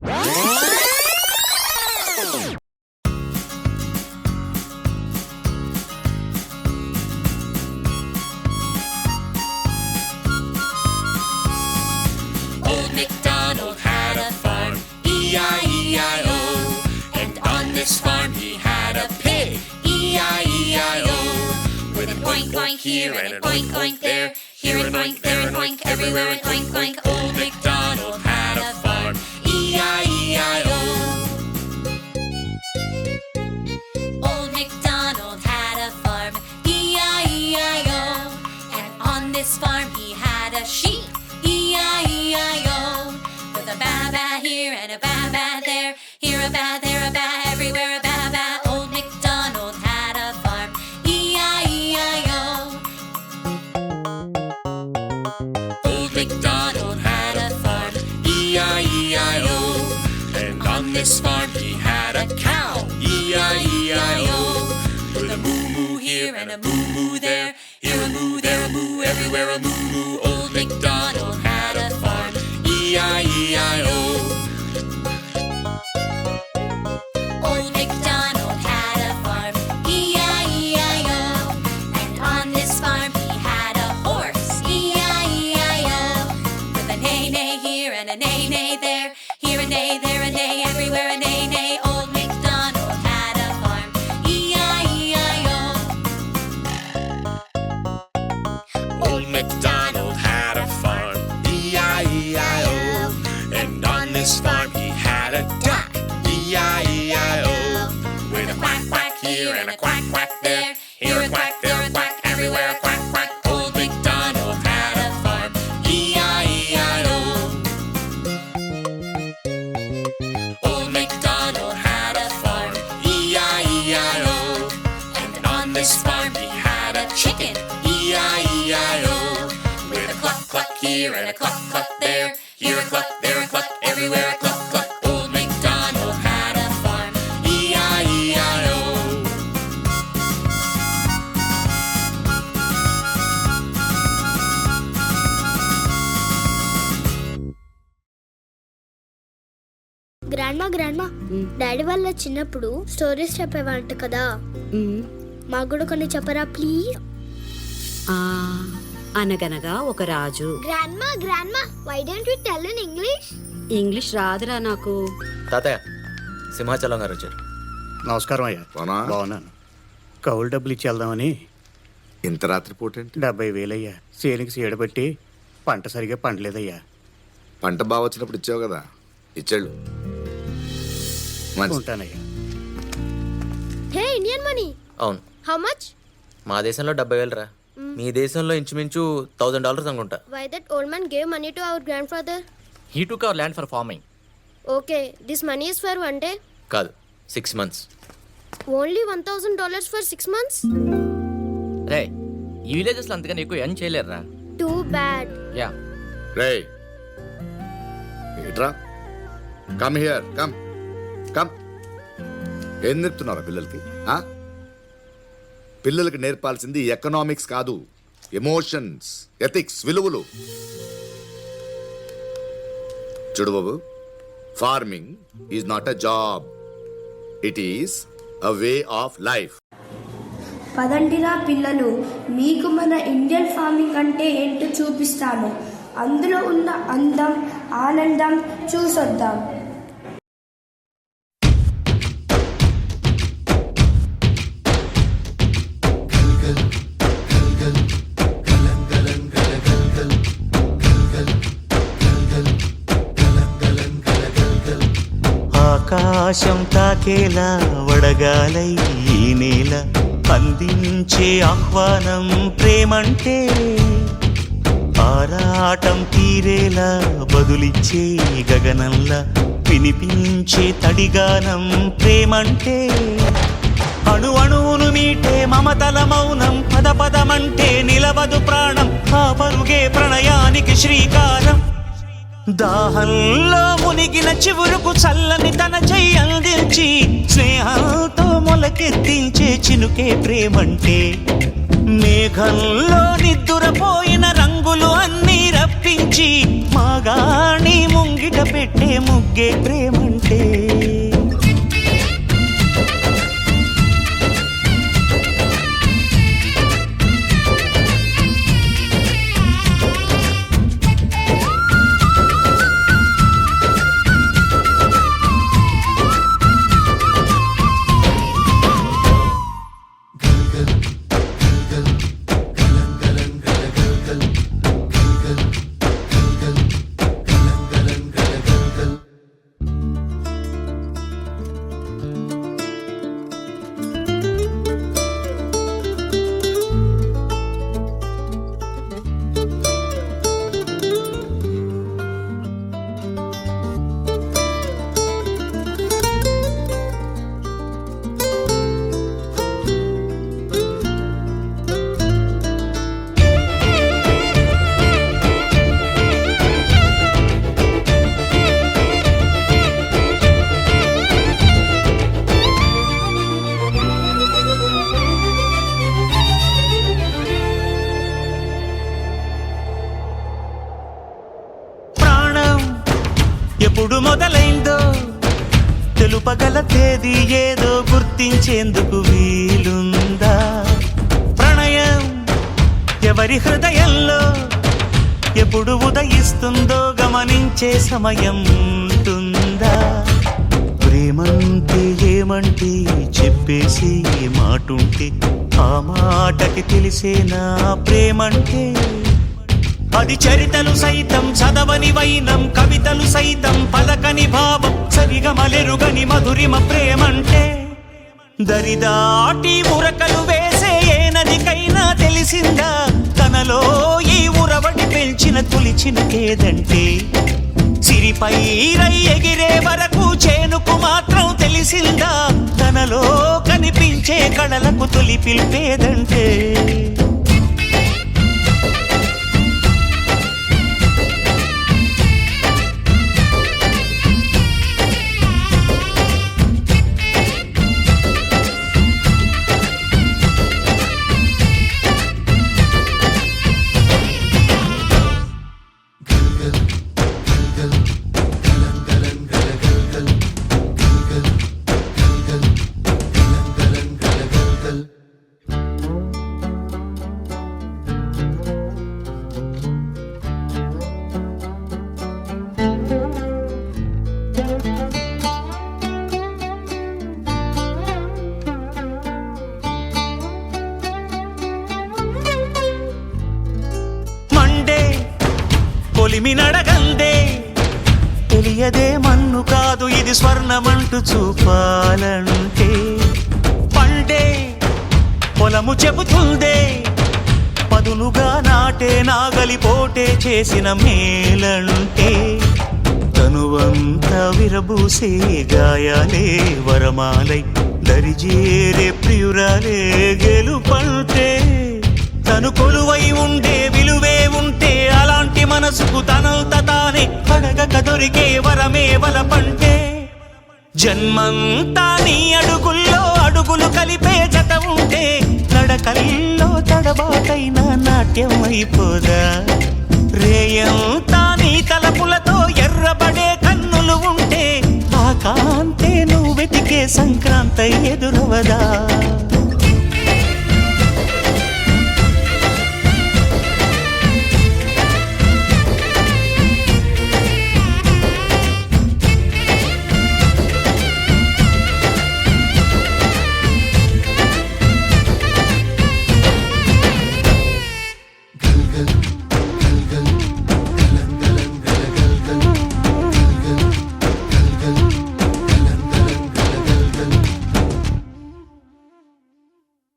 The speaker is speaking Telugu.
Old MacDonald had a farm, E-I-E-I-O. And on this farm he had a pig, E-I-E-I-O. With an oink oink here and an oink oink there, here an oink, there an oink, everywhere an oink oink. Old MacDonald had a farm, E-I-E-I-O. Old MacDonald had a farm, E-I-E-I-O. And on this farm he had a sheep, E-I-E-I-O. With a ba-ba here and a ba-ba there, here a ba, there a ba, everywhere a ba-ba. Old MacDonald had a farm, E-I-E-I-O. Old MacDonald had a farm, E-I-E-I-O. And on this farm he had a cow, E-I-E-I-O. With a moo-moo here and a moo-moo there, here a moo, there a moo, everywhere a moo-moo. Old MacDonald had a farm, E-I-E-I-O. Old MacDonald had a farm, E-I-E-I-O. And on this farm he had a horse, E-I-E-I-O. With a neigh-neigh here and a neigh-neigh there, here a neigh, there a neigh, everywhere a neigh-neigh. Old MacDonald had a farm, E-I-E-I-O. Old MacDonald had a farm, E-I-E-I-O. And on this farm he had a duck, E-I-E-I-O. With a quack quack here and a quack quack there, here a quack, there a quack, everywhere a quack quack. Old MacDonald had a farm, E-I-E-I-O. Old MacDonald had a farm, E-I-E-I-O. And on this farm he had a chicken, E-I-E-I-O. With a cluck cluck here and a cluck cluck there, here a cluck, there a cluck, everywhere a cluck cluck. Old MacDonald had a farm, E-I-E-I-O. Grandma daddy వాళ్ళ చిన్నప్పుడు స్టోరీస్ చెప్పేవాంట కదా, మాకు కూడా కొన్ని చెప్పరా ప్లీజ్. అనగనగా ఒక రాజు. Grandma why don't you tell in English? English రాదురా నాకు. తాతయ్య సింహాచలం గారు వచ్చారు. నమస్కారం అయ్యా. బాగున్నాను. కౌలు డబ్బులు ఇచ్చి వెళ్దామని. ఇంత రాత్రిపూట 70,000 అయ్యా. సేలింగ్స్ సీడబెట్టి పంట సరిగా పండలేదయ్యా. పంట బాగా వచ్చినప్పుడు ఇచ్చావు కదా, ఇచ్చాడు. ఉంటానయ్యా. హే ఇండియన్ మనీ. అవును. How much? మా దేశంలో 70,000 రా. మీ దేశంలో ఇంచుమించు $1,000 అనుకుంటా. Why that old man gave money to our grandfather? He took our land for farming. Okay, this money is for 1 day? కాదు, 6 months. Only $1,000 for 6 months? రే ఈ విలేజెస్ లో అంతగా ఎక్కువ ఎర్న్ చేయలేరురా. Too bad. యా రే ఏట్రా, కమ్ హియర్, కమ్. ఏం నేర్పుతున్నారా పిల్లలకి? పిల్లలకి నేర్పాల్సింది ఎకనామిక్స్ కాదు, ఎమోషన్స్, ఎథిక్స్, విలువలు. చూడు బాబు, farming is not a job, it is a way of life. పదండిరా పిల్లలు, మీకు మన ఇండియన్ ఫార్మింగ్ అంటే ఏంటో చూపిస్తాను. అందులో ఉన్న అందం, ఆనందం చూసొద్దాం. ఆకాశం తాకేలా వడగాలై ఈ నేల అందించే ఆహ్వానం ప్రేమంటే, ఆరాటం తీరేలా బదులిచ్చే గగనంలా వినిపించే తడిగానం ప్రేమంటే, అణు అణువును మీటే మమతల మౌనం పదపదమంటే నిలవదు ప్రాణం, ఆ పరుగే ప్రణయానికి శ్రీకారం. దాహంలో మునిగిన చివురుకు చల్లని తన చెయ్యి అందించి స్నేహంతో మొలకెత్తించే చినుకే ప్రేమంటే, మేఘంలో నిద్దురపోయిన రంగులు అన్నీ రప్పించి ప్రేమించి మాగాణి ముంగిట పెట్టే ముగ్గే ప్రేమంటే. ఎప్పుడు మొదలైందో తెలుపగల తేదీ ఏదో గుర్తించేందుకు వీలుందా? ప్రణయం ఎవరి హృదయంలో ఎప్పుడు ఉదయిస్తుందో గమనించే సమయం ఉంటుందా? ప్రేమంటే ఏమంటే చెప్పేసి మాటుంటే ఆ మాటకి తెలిసేనా ప్రేమంటే? అది చరితలు సైతం చదవని వైనం, కవితలు సైతం పలకని భావం, సరిగమలెరుగని మధురిమ ప్రేమంటే. దరిదాటి ఉరకలు వేసే ఏ నదికైనా తెలిసిందా తనలో ఈ ఉరవడి పెంచిన తొలిచిన కేదంటే? సిరిపై రై ఎగిరే వరకు చేనుకు మాత్రం తెలిసిందా తనలో కనిపించే కళలకు తొలి పిలిపేదంటే? కొలిమినడగందే తెలియదే మన్ను కాదు ఇది స్వర్ణమంటూ చూపాలంటే. పండే పొలము చెబుతుందే పదునుగా నాటే నాగలి పోటే చేసిన మేలంటే. తనువంతా విరబూసే గాయాలే వరమాలై దరిజేరే ప్రియురాలే గెలుపంటే. తను కొలువై ఉండే విలువే ఉంటే అలాంటి మనసుకు తనంత తానే అడగక దొరికే వరమే వలపంటే. జన్మంతా నీ అడుగుల్లో అడుగులు కలిపే జత ఉంటే నడకల్లో తడబాటైన నాట్యం అయిపోదా? రేయంతా నీ తలపులతో ఎర్రబడే కన్నులు ఉంటే ఆ కాంతే నువ్వు వెతికే సంక్రాంతి ఎదురవదా? Good.